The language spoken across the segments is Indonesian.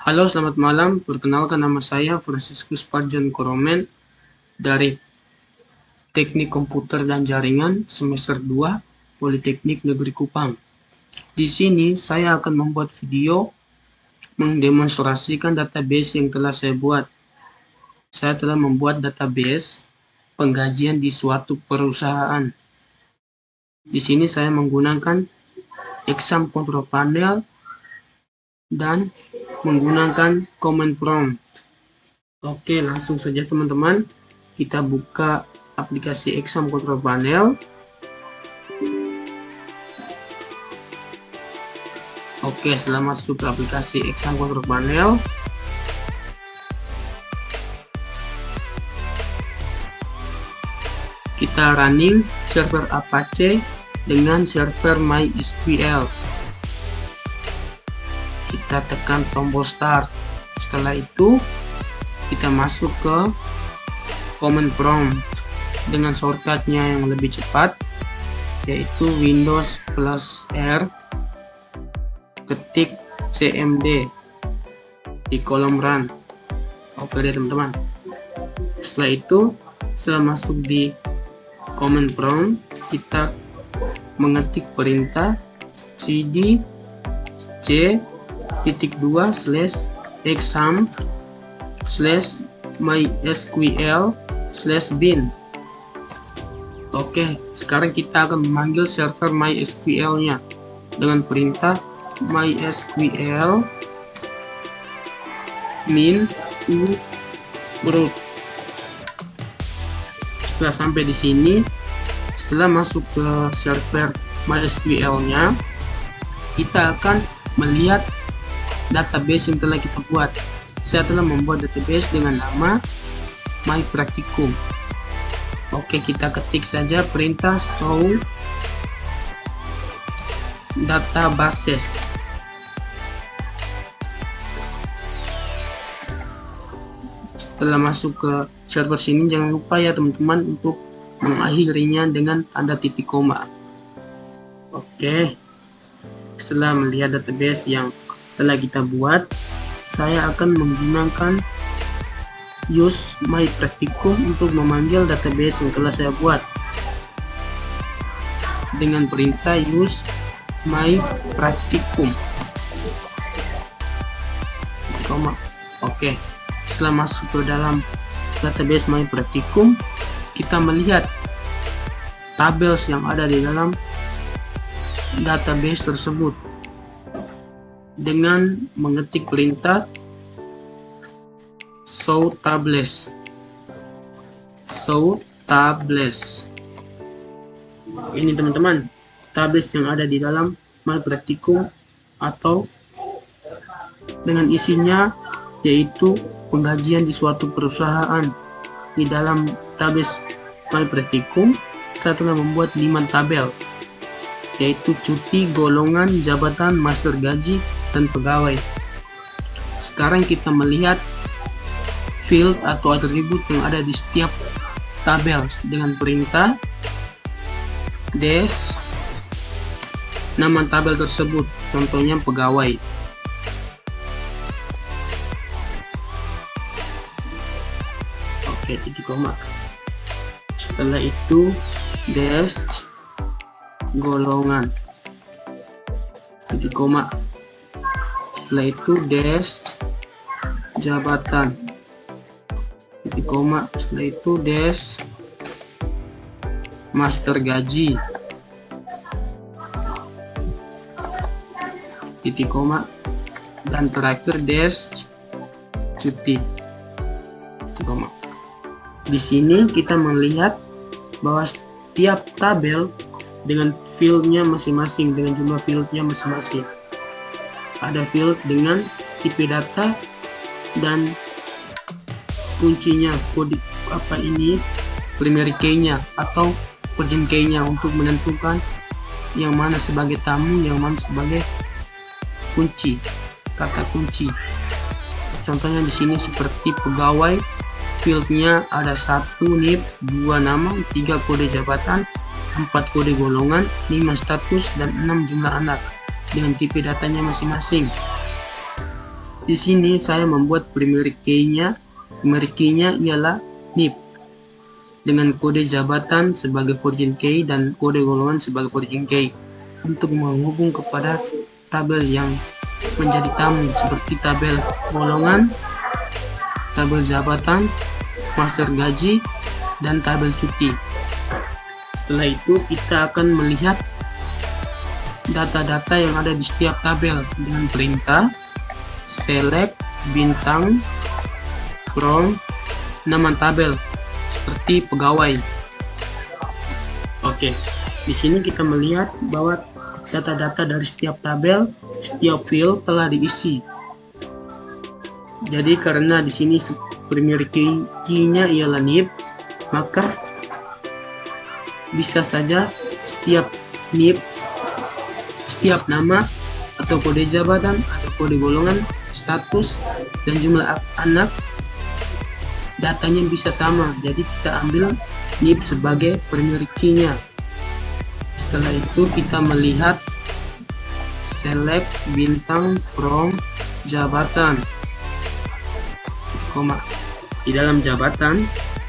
Halo, selamat malam. Perkenalkan, nama saya Franciscus Parjon Koromen dari Teknik Komputer dan Jaringan semester 2 Politeknik Negeri Kupang. Di sini saya akan membuat video mendemonstrasikan database yang telah saya buat. Saya telah membuat database penggajian di suatu perusahaan. Di sini saya menggunakan exam control panel dan menggunakan command prompt. Oke, langsung saja teman-teman, kita buka aplikasi exam control panel. Oke, setelah masuk ke aplikasi exam control panel, kita running server Apache dengan server MySQL. Kita tekan tombol start. Setelah itu kita masuk ke command prompt dengan shortcutnya yang lebih cepat, yaitu Windows plus R, ketik cmd di kolom run. Oke deh teman-teman. Setelah itu, setelah masuk di command prompt, kita mengetik perintah cd c.2/exam/mysql/bin. Oke, sekarang kita akan memanggil server MySQL-nya dengan perintah mysql min root. Setelah sampai di sini, setelah masuk ke server MySQL-nya, kita akan melihat database yang telah kita buat. Saya telah membuat database dengan nama MyPracticum. Oke, kita ketik saja perintah show databases. Setelah masuk ke server sini, jangan lupa ya teman-teman untuk mengakhirinya dengan tanda titik koma. Oke, setelah melihat database yang telah kita buat, saya akan menggunakan use MyPracticum untuk memanggil database yang telah saya buat dengan perintah use MyPracticum. Oke, setelah masuk ke dalam database MyPracticum, kita melihat tables yang ada di dalam database tersebut dengan mengetik perintah show tables. Ini teman-teman, tables yang ada di dalam MyPracticum atau dengan isinya yaitu penggajian di suatu perusahaan. Di dalam tables MyPracticum, saya telah membuat 5 tabel, yaitu cuti, golongan, jabatan, master gaji, dan pegawai. Sekarang kita melihat field atau atribut yang ada di setiap tabel dengan perintah dash nama tabel tersebut, contohnya pegawai. Oke, titik koma. Setelah itu dash golongan, titik koma. Setelah itu dash jabatan, titik koma. Setelah itu dash master gaji, titik koma. Dan terakhir dash cuti, titik koma. Di sini kita melihat bahwa setiap tabel dengan fieldnya masing-masing, dengan jumlah fieldnya masing-masing. Ada field dengan tipe data dan kuncinya, kode apa ini, primary key-nya atau hidden key-nya untuk menentukan yang mana sebagai tamu, yang mana sebagai kunci, kata kunci. Contohnya di sini seperti pegawai, fieldnya ada 1 NIP, 2 nama, 3 kode jabatan, 4 kode golongan, 5 status, dan 6 jumlah anak dengan tipe datanya masing-masing. Di sini saya membuat primary key-nya. Primary key-nya ialah NIP dengan kode jabatan sebagai fortune key dan kode golongan sebagai fortune key untuk menghubung kepada tabel yang menjadi tamu seperti tabel golongan, tabel jabatan, master gaji, dan tabel cuti. Setelah itu kita akan melihat data-data yang ada di setiap tabel dengan perintah select bintang from nama tabel seperti pegawai. Oke, di sini kita melihat bahwa data-data dari setiap tabel, setiap field telah diisi. Jadi karena di sini primary key-nya ialah NIP, maka bisa saja setiap NIP, setiap nama atau kode jabatan atau kode golongan, status, dan jumlah anak datanya bisa sama. Jadi kita ambil NIP sebagai primary key-nya. Setelah itu kita melihat select bintang from jabatan, di dalam jabatan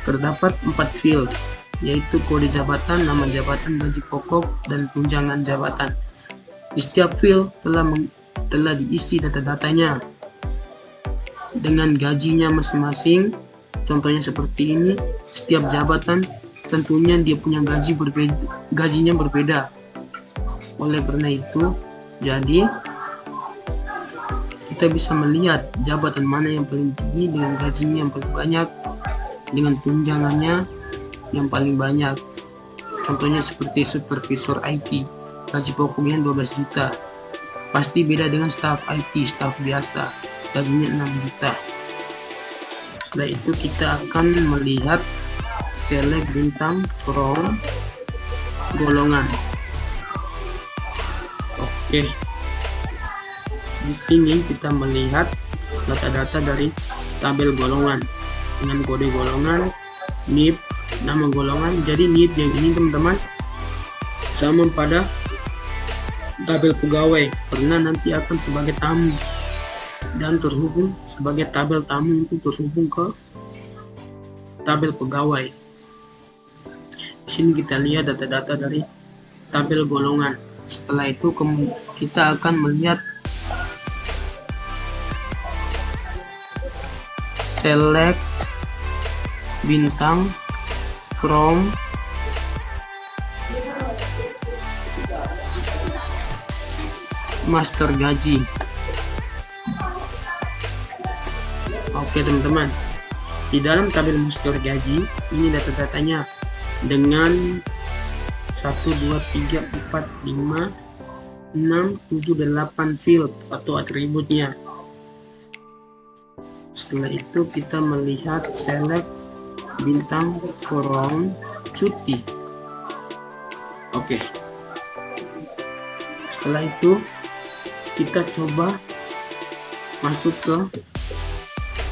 terdapat 4 field, yaitu kode jabatan, nama jabatan, gaji pokok, dan tunjangan jabatan. Di setiap field telah diisi data-datanya dengan gajinya masing-masing. Contohnya seperti ini. Setiap jabatan tentunya dia punya gajinya berbeda. Oleh karena itu, jadi kita bisa melihat jabatan mana yang paling tinggi dengan gajinya yang paling banyak, dengan tunjangannya yang paling banyak. Contohnya seperti supervisor IT, gaji pokoknya 12 juta. Pasti beda dengan staff IT, staff biasa, gajinya 6 juta. Setelah itu kita akan melihat select bintang from golongan. Oke, di sini kita melihat data-data dari tabel golongan dengan kode golongan, NIP, nama golongan. Jadi NIP yang ini teman-teman sama pada tabel pegawai karena nanti akan sebagai tamu dan terhubung sebagai tabel tamu untuk terhubung ke tabel pegawai. Di sini kita lihat data-data dari tabel golongan. Setelah itu kita akan melihat select bintang from master gaji. Oke teman-teman, di dalam tabel master gaji ini data-datanya dengan 1, 2, 3, 4, 5, 6, 7, 8 field atau atributnya. Setelah itu kita melihat select bintang from cuti. Oke, setelah itu kita coba masuk ke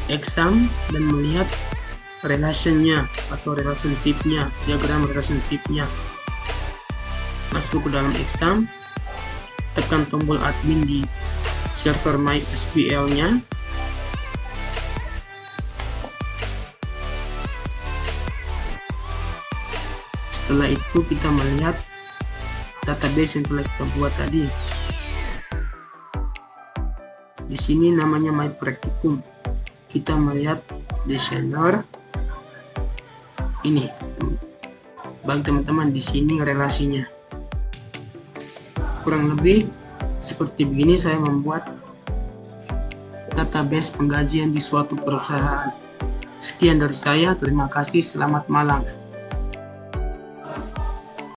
exam dan melihat relationnya atau relationshipnya, diagram relationshipnya. Masuk ke dalam exam, tekan tombol admin di server MySQL nya. Setelah itu kita melihat database yang telah kita buat tadi. Di sini namanya My Practicum. Kita melihat desainer ini. Bagi teman-teman di sini relasinya. Kurang lebih seperti begini saya membuat database penggajian di suatu perusahaan. Sekian dari saya, terima kasih, selamat malam.